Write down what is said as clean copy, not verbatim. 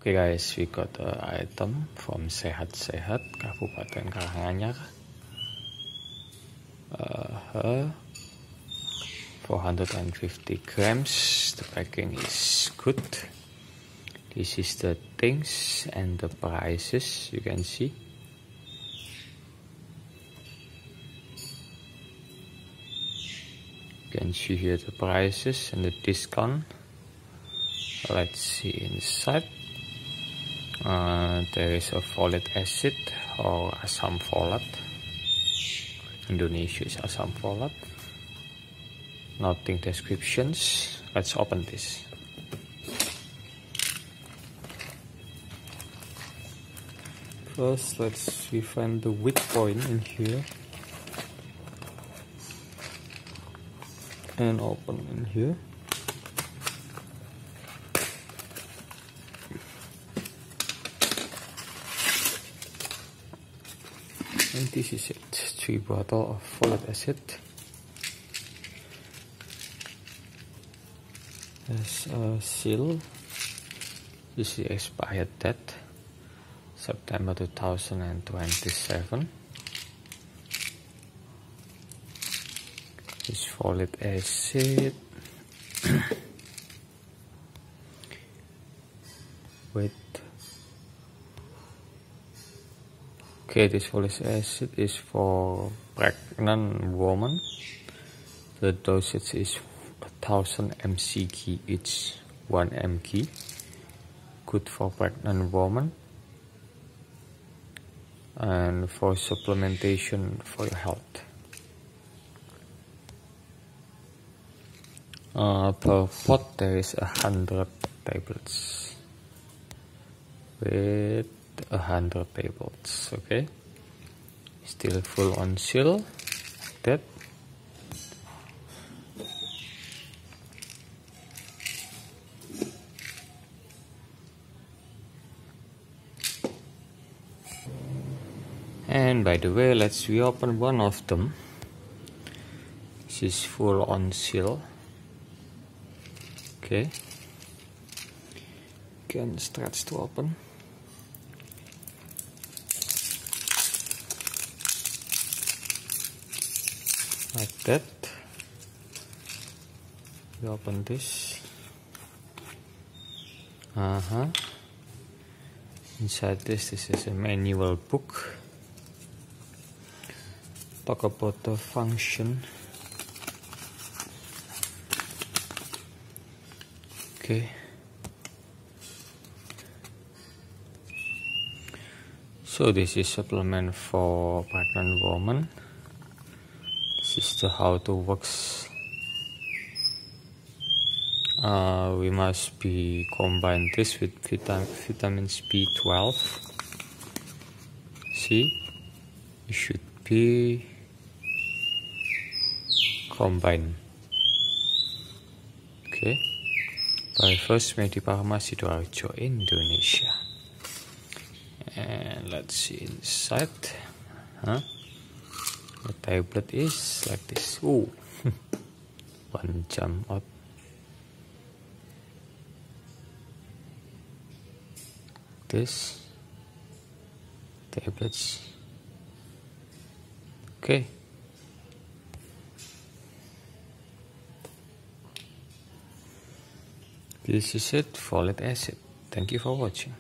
Okay guys, we got an item from Sehat Sehat, Kabupaten Karanganyar. 450 grams. The packing is good. This is the things and the prices you can see. You can see here the prices and the discount. Let's see inside. There is a folic acid or asam folat. Indonesia is asam folat. Nothing descriptions. Let's open this. First, let's find the weak point in here and open in here. And this is it, 3 bottles of folic acid. There's a seal. This is expired date, September 2027. This folic acid with this folic acid is for pregnant woman. The dosage is 1000 mcg each, 1 mg. Good for pregnant woman and for supplementation for your health. Per pot there is 100 tablets with 100 tablets. Okay, still full on seal. That and by the way, let's reopen one of them. This is full on seal. Okay, can stretch to open. Like that. We open this. Inside this is a manual book. Talk about the function. Okay. So this is supplement for pregnant woman. This is the how to works. We must be combine this with vitamins B12. See, it should be combined. Okay, by First Medi Farmasi Sidoarjo, Indonesia. And let's see inside. The tablet is like this. Oh, one jump out. This tablets. Okay. This is it, folic acid. Thank you for watching.